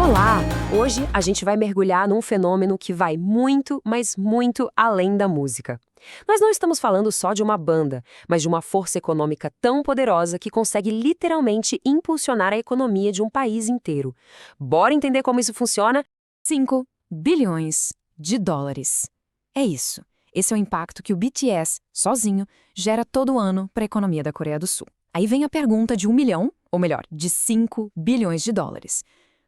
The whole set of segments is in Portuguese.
Olá! Hoje a gente vai mergulhar num fenômeno que vai muito, mas muito além da música. Nós não estamos falando só de uma banda, mas de uma força econômica tão poderosa que consegue literalmente impulsionar a economia de um país inteiro. Bora entender como isso funciona? 5 bilhões de dólares. É isso. Esse é o impacto que o BTS, sozinho, gera todo ano para a economia da Coreia do Sul. Aí vem a pergunta de 1 milhão, ou melhor, de 5 bilhões de dólares.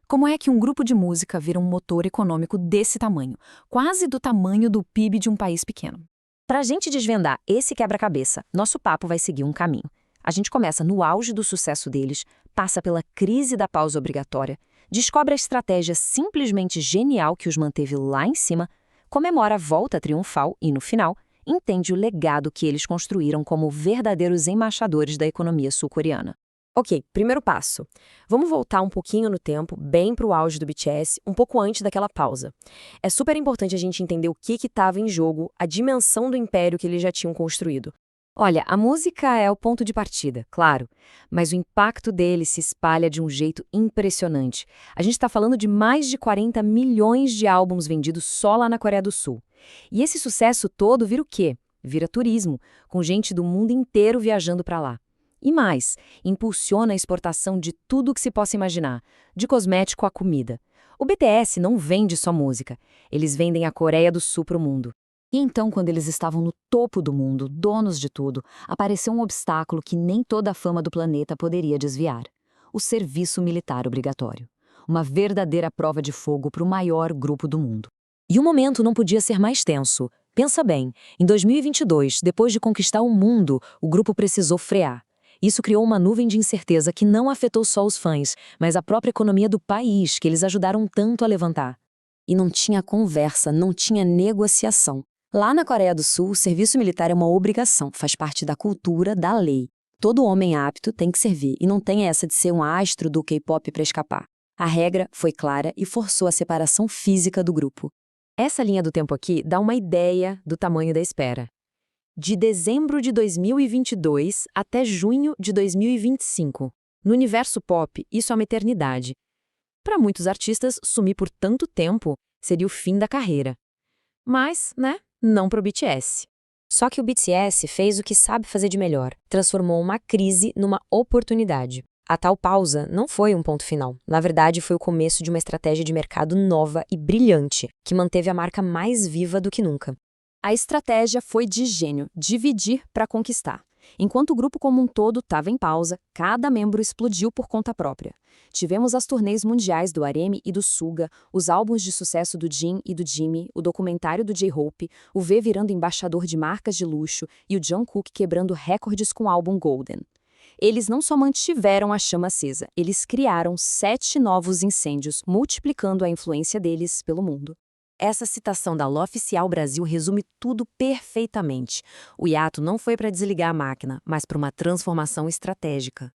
Como é que um grupo de música vira um motor econômico desse tamanho, quase do tamanho do PIB de um país pequeno? Para a gente desvendar esse quebra-cabeça, nosso papo vai seguir um caminho. A gente começa no auge do sucesso deles, passa pela crise da pausa obrigatória, descobre a estratégia simplesmente genial que os manteve lá em cima, comemora a volta triunfal e, no final, entende o legado que eles construíram como verdadeiros embaixadores da economia sul-coreana. Ok, primeiro passo. Vamos voltar um pouquinho no tempo, bem para o auge do BTS, um pouco antes daquela pausa. É super importante a gente entender o que estava em jogo, a dimensão do império que eles já tinham construído. Olha, a música é o ponto de partida, claro, mas o impacto dele se espalha de um jeito impressionante. A gente está falando de mais de 40 milhões de álbuns vendidos só lá na Coreia do Sul. E esse sucesso todo vira o quê? Vira turismo, com gente do mundo inteiro viajando para lá. E mais, impulsiona a exportação de tudo o que se possa imaginar, de cosmético a comida. O BTS não vende só música, eles vendem a Coreia do Sul para o mundo. E então, quando eles estavam no topo do mundo, donos de tudo, apareceu um obstáculo que nem toda a fama do planeta poderia desviar: o serviço militar obrigatório. Uma verdadeira prova de fogo para o maior grupo do mundo. E o momento não podia ser mais tenso. Pensa bem, em 2022, depois de conquistar o mundo, o grupo precisou frear. Isso criou uma nuvem de incerteza que não afetou só os fãs, mas a própria economia do país, que eles ajudaram tanto a levantar. E não tinha conversa, não tinha negociação. Lá na Coreia do Sul, o serviço militar é uma obrigação, faz parte da cultura, da lei. Todo homem apto tem que servir, e não tem essa de ser um astro do K-pop para escapar. A regra foi clara e forçou a separação física do grupo. Essa linha do tempo aqui dá uma ideia do tamanho da espera. De dezembro de 2022 até junho de 2025. No universo pop, isso é uma eternidade. Para muitos artistas, sumir por tanto tempo seria o fim da carreira. Mas, não para o BTS. Só que o BTS fez o que sabe fazer de melhor. Transformou uma crise numa oportunidade. A tal pausa não foi um ponto final. Na verdade, foi o começo de uma estratégia de mercado nova e brilhante, que manteve a marca mais viva do que nunca. A estratégia foi de gênio, dividir para conquistar. Enquanto o grupo como um todo estava em pausa, cada membro explodiu por conta própria. Tivemos as turnês mundiais do RM e do Suga, os álbuns de sucesso do Jin e do Jimmy, o documentário do J-Hope, o V virando embaixador de marcas de luxo e o Jungkook quebrando recordes com o álbum Golden. Eles não só mantiveram a chama acesa, eles criaram 7 novos incêndios, multiplicando a influência deles pelo mundo. Essa citação da L'Oficial Brasil resume tudo perfeitamente. O hiato não foi para desligar a máquina, mas para uma transformação estratégica.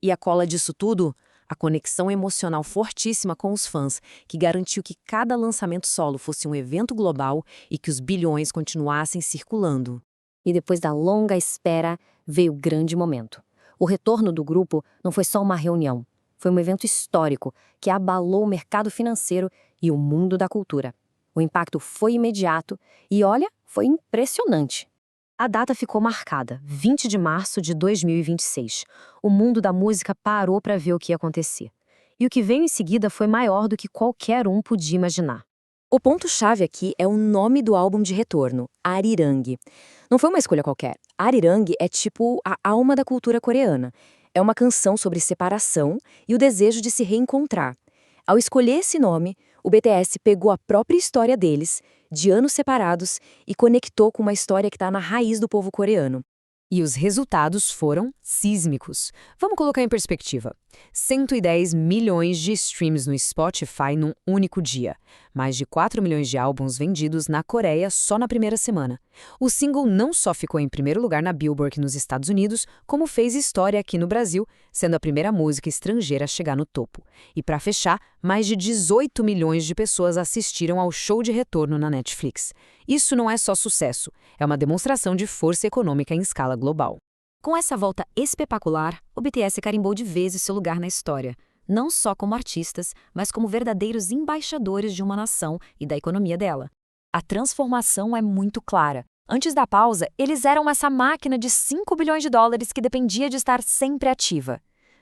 E a cola disso tudo? A conexão emocional fortíssima com os fãs, que garantiu que cada lançamento solo fosse um evento global e que os bilhões continuassem circulando. E depois da longa espera, veio o grande momento. O retorno do grupo não foi só uma reunião. Foi um evento histórico que abalou o mercado financeiro e o mundo da cultura. O impacto foi imediato e, olha, foi impressionante. A data ficou marcada, 20 de março de 2026. O mundo da música parou para ver o que ia acontecer. E o que veio em seguida foi maior do que qualquer um podia imaginar. O ponto-chave aqui é o nome do álbum de retorno, Arirang. Não foi uma escolha qualquer. Arirang é tipo a alma da cultura coreana. É uma canção sobre separação e o desejo de se reencontrar. Ao escolher esse nome, o BTS pegou a própria história deles, de anos separados, e conectou com uma história que está na raiz do povo coreano. E os resultados foram sísmicos. Vamos colocar em perspectiva. 110 milhões de streams no Spotify num único dia. Mais de 4 milhões de álbuns vendidos na Coreia só na primeira semana. O single não só ficou em primeiro lugar na Billboard nos Estados Unidos, como fez história aqui no Brasil, sendo a primeira música estrangeira a chegar no topo. E para fechar, mais de 18 milhões de pessoas assistiram ao show de retorno na Netflix. Isso não é só sucesso, é uma demonstração de força econômica em escala global. Com essa volta espetacular, o BTS carimbou de vez seu lugar na história, não só como artistas, mas como verdadeiros embaixadores de uma nação e da economia dela. A transformação é muito clara. Antes da pausa, eles eram essa máquina de 5 bilhões de dólares que dependia de estar sempre ativa.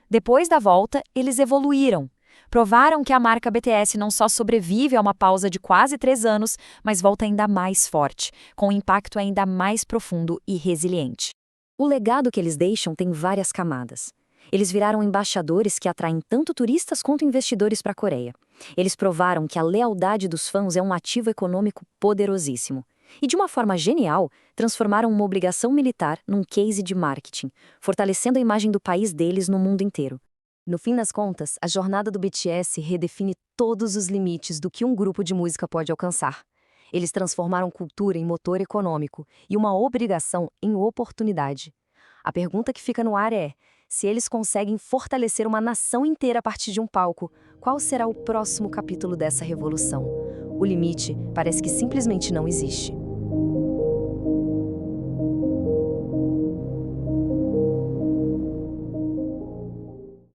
Depois da volta, eles evoluíram. Provaram que a marca BTS não só sobrevive a uma pausa de quase 3 anos, mas volta ainda mais forte, com um impacto ainda mais profundo e resiliente. O legado que eles deixam tem várias camadas. Eles viraram embaixadores que atraem tanto turistas quanto investidores para a Coreia. Eles provaram que a lealdade dos fãs é um ativo econômico poderosíssimo. E, de uma forma genial, transformaram uma obrigação militar num case de marketing, fortalecendo a imagem do país deles no mundo inteiro. No fim das contas, a jornada do BTS redefine todos os limites do que um grupo de música pode alcançar. Eles transformaram cultura em motor econômico e uma obrigação em oportunidade. A pergunta que fica no ar é: se eles conseguem fortalecer uma nação inteira a partir de um palco, qual será o próximo capítulo dessa revolução? O limite parece que simplesmente não existe.